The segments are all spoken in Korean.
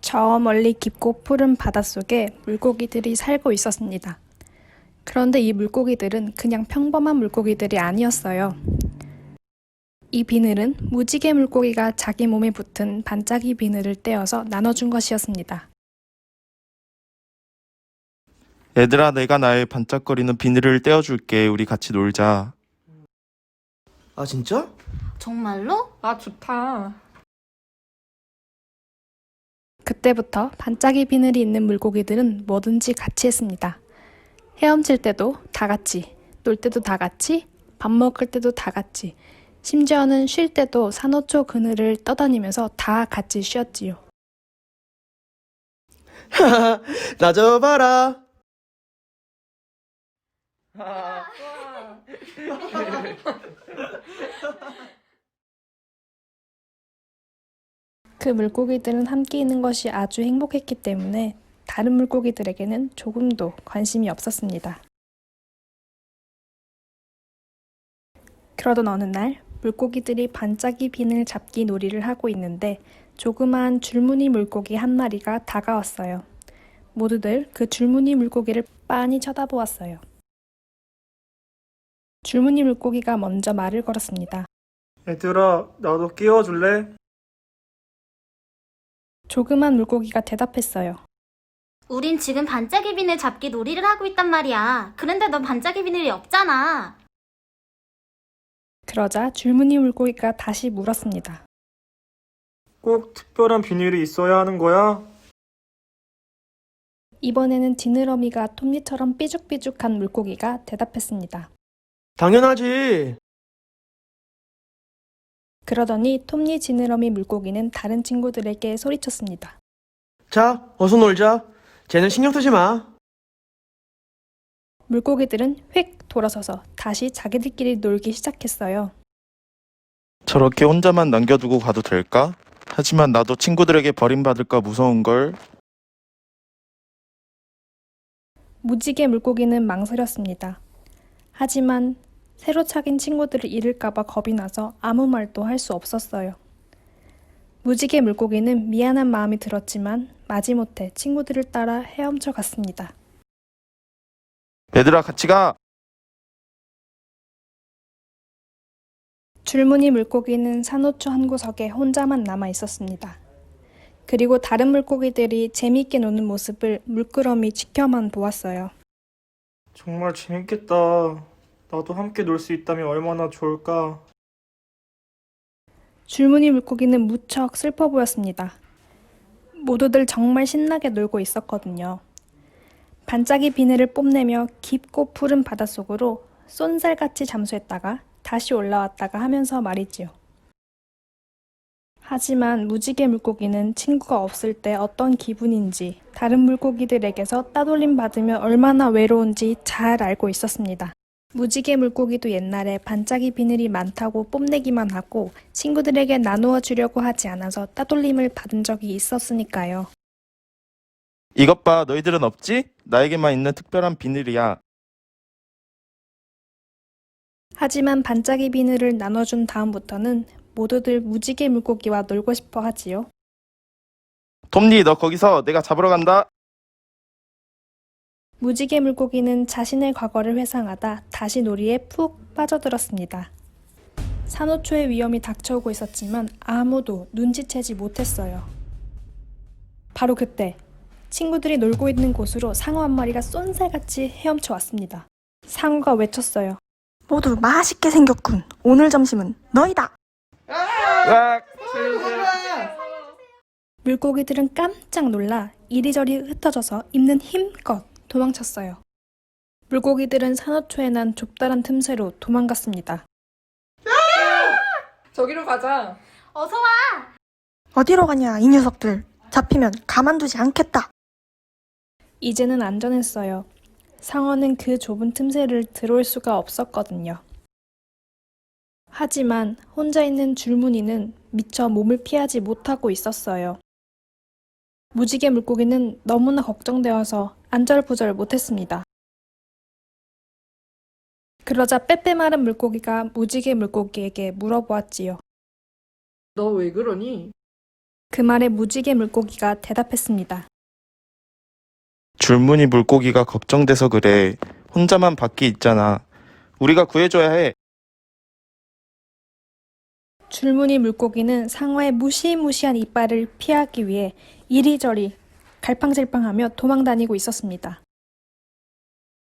저 멀리 깊고 푸른 바닷속에 물고기들이 살고 있었습니다. 그런데 이 물고기들은 그냥 평범한 물고기들이 아니었어요. 이 비늘은 무지개 물고기가 자기 몸에 붙은 반짝이 비늘을 떼어서 나눠준 것이었습니다. 얘들아, 내가 나의 반짝거리는 비늘을 떼어줄게. 우리 같이 놀자. 아, 진짜? 정말로? 아, 좋다. 그때부터 반짝이 비늘이 있는 물고기들은 뭐든지 같이 했습니다. 헤엄칠 때도 다 같이, 놀 때도 다 같이, 밥 먹을 때도 다 같이, 심지어는 쉴 때도 산호초 그늘을 떠다니면서 다 같이 쉬었지요. 나 좀 봐라. 그 물고기들은 함께 있는 것이 아주 행복했기 때문에 다른 물고기들에게는 조금도 관심이 없었습니다. 그러던 어느 날 물고기들이 반짝이 비늘 잡기 놀이를 하고 있는데 조그마한 줄무늬 물고기 한 마리가 다가왔어요. 모두들 그 줄무늬 물고기를 빤히 쳐다보았어요. 줄무늬 물고기가 먼저 말을 걸었습니다. 얘들아, 나도 끼워줄래? 조그만 물고기가 대답했어요. 우린 지금 반짝이 비늘 잡기 놀이를 하고 있단 말이야. 그런데 넌 반짝이 비늘이 없잖아. 그러자 줄무늬 물고기가 다시 물었습니다. 꼭 특별한 비닐이 있어야 하는 거야? 이번에는 지느러미가 톱니처럼 삐죽삐죽한 물고기가 대답했습니다. 당연하지. 그러더니 톱니 지느러미 물고기는 다른 친구들에게 소리쳤습니다. 자, 어서 놀자. 쟤는 신경 쓰지 마. 물고기들은 휙 돌아서서 다시 자기들끼리 놀기 시작했어요. 저렇게 혼자만 남겨두고 가도 될까? 하지만 나도 친구들에게 버림받을까 무서운걸. 무지개 물고기는 망설였습니다. 하지만 새로 사귄 친구들을 잃을까봐 겁이 나서 아무 말도 할 수 없었어요. 무지개 물고기는 미안한 마음이 들었지만 마지못해 친구들을 따라 헤엄쳐 갔습니다. 얘들아, 같이 가! 줄무늬 물고기는 산호초 한 구석에 혼자만 남아 있었습니다. 그리고 다른 물고기들이 재미있게 노는 모습을 물끄러미 지켜만 보았어요. 정말 재밌겠다. 나도 함께 놀 수 있다면 얼마나 좋을까? 줄무늬 물고기는 무척 슬퍼 보였습니다. 모두들 정말 신나게 놀고 있었거든요. 반짝이 비늘을 뽐내며 깊고 푸른 바닷속으로 쏜살같이 잠수했다가 다시 올라왔다가 하면서 말이지요. 하지만 무지개 물고기는 친구가 없을 때 어떤 기분인지 다른 물고기들에게서 따돌림 받으면 얼마나 외로운지 잘 알고 있었습니다. 무지개 물고기도 옛날에 반짝이 비늘이 많다고 뽐내기만 하고 친구들에게 나누어 주려고 하지 않아서 따돌림을 받은 적이 있었으니까요. 이것 봐, 너희들은 없지? 나에게만 있는 특별한 비늘이야. 하지만 반짝이 비늘을 나눠준 다음부터는 모두들 무지개 물고기와 놀고 싶어 하지요. 톱니, 너 거기서 내가 잡으러 간다. 무지개 물고기는 자신의 과거를 회상하다 다시 놀이에 푹 빠져들었습니다. 산호초의 위험이 닥쳐오고 있었지만 아무도 눈치채지 못했어요. 바로 그때 친구들이 놀고 있는 곳으로 상어 한 마리가 쏜살같이 헤엄쳐 왔습니다. 상어가 외쳤어요. 모두 맛있게 생겼군. 오늘 점심은 너희다. 으악! 물고기들은 깜짝 놀라 이리저리 흩어져서 입는 힘껏 도망쳤어요. 물고기들은 산호초에 난 좁다란 틈새로 도망갔습니다. 저기로 가자. 어서 와. 어디로 가냐, 이 녀석들. 잡히면 가만두지 않겠다. 이제는 안전했어요. 상어는 그 좁은 틈새를 들어올 수가 없었거든요. 하지만 혼자 있는 줄무늬는 미처 몸을 피하지 못하고 있었어요. 무지개 물고기는 너무나 걱정되어서 안절부절 못했습니다. 그러자 빼빼 마른 물고기가 무지개 물고기에게 물어보았지요. 너 왜 그러니? 그 말에 무지개 물고기가 대답했습니다. 줄무늬 물고기가 걱정돼서 그래. 혼자만 밖에 있잖아. 우리가 구해줘야 해. 줄무늬 물고기는 상어의 무시무시한 이빨을 피하기 위해 이리저리 갈팡질팡하며 도망다니고 있었습니다.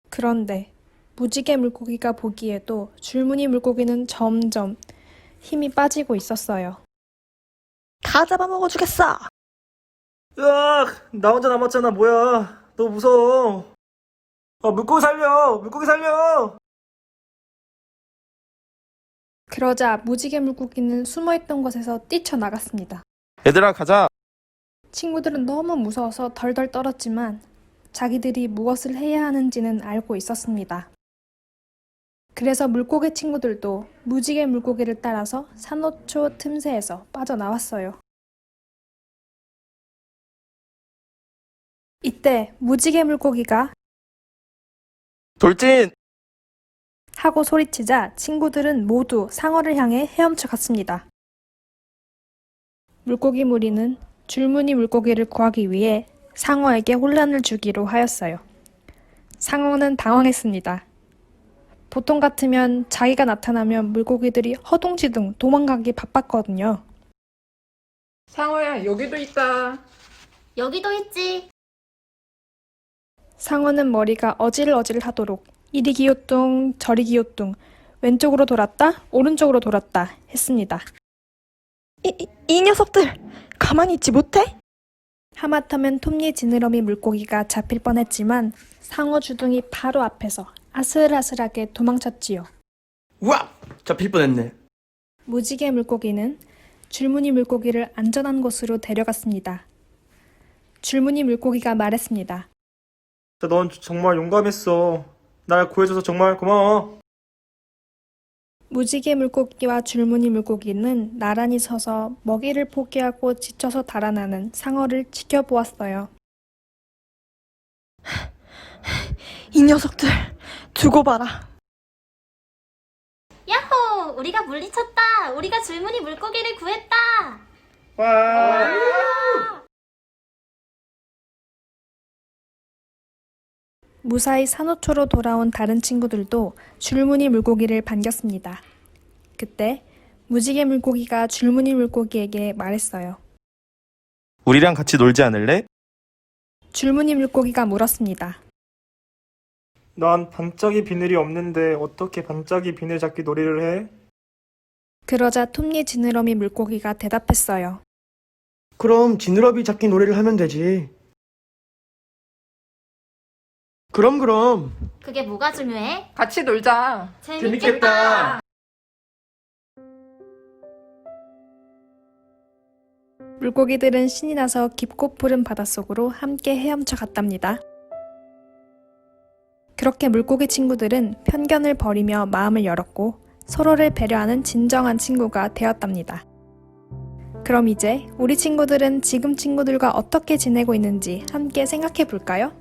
그런데 무지개 물고기가 보기에도 줄무늬 물고기는 점점 힘이 빠지고 있었어요. 다 잡아먹어주겠어. 으악! 나 혼자 남았잖아. 뭐야? 너 무서워. 물고기 살려! 물고기 살려! 그러자 무지개 물고기는 숨어있던 곳에서 뛰쳐나갔습니다. 얘들아, 가자. 친구들은 너무 무서워서 덜덜 떨었지만 자기들이 무엇을 해야 하는지는 알고 있었습니다. 그래서 물고기 친구들도 무지개 물고기를 따라서 산호초 틈새에서 빠져나왔어요. 이때 무지개 물고기가 돌진! 하고 소리치자 친구들은 모두 상어를 향해 헤엄쳐 갔습니다. 물고기 무리는 줄무늬 물고기를 구하기 위해 상어에게 혼란을 주기로 하였어요. 상어는 당황했습니다. 보통 같으면 자기가 나타나면 물고기들이 허둥지둥 도망가기 바빴거든요. 상어야, 여기도 있다. 여기도 있지. 상어는 머리가 어질어질 하도록 이리 기요뚱 저리 기요뚱 왼쪽으로 돌았다 오른쪽으로 돌았다 했습니다. 이 녀석들 가만히 있지 못해? 하마터면 톱니 지느러미 물고기가 잡힐 뻔했지만 상어 주둥이 바로 앞에서 아슬아슬하게 도망쳤지요. 우와! 잡힐 뻔했네. 무지개 물고기는 줄무늬 물고기를 안전한 곳으로 데려갔습니다. 줄무늬 물고기가 말했습니다. 넌 정말 용감했어. 날 구해줘서 정말 고마워. 무지개 물고기와 줄무늬 물고기는 나란히 서서 먹이를 포기하고 지쳐서 달아나는 상어를 지켜보았어요. 이 녀석들 두고 봐라. 야호! 우리가 물리쳤다. 우리가 줄무늬 물고기를 구했다. 와! 무사히 산호초로 돌아온 다른 친구들도 줄무늬 물고기를 반겼습니다. 그때 무지개 물고기가 줄무늬 물고기에게 말했어요. 우리랑 같이 놀지 않을래? 줄무늬 물고기가 물었습니다. 난 반짝이 비늘이 없는데 어떻게 반짝이 비늘 잡기 놀이를 해? 그러자 톱니 지느러미 물고기가 대답했어요. 그럼 지느러미 잡기 놀이를 하면 되지. 그럼. 그게 뭐가 중요해? 같이 놀자. 재밌겠다. 물고기들은 신이 나서 깊고 푸른 바닷속으로 함께 헤엄쳐 갔답니다. 그렇게 물고기 친구들은 편견을 버리며 마음을 열었고 서로를 배려하는 진정한 친구가 되었답니다. 그럼 이제 우리 친구들은 지금 친구들과 어떻게 지내고 있는지 함께 생각해 볼까요?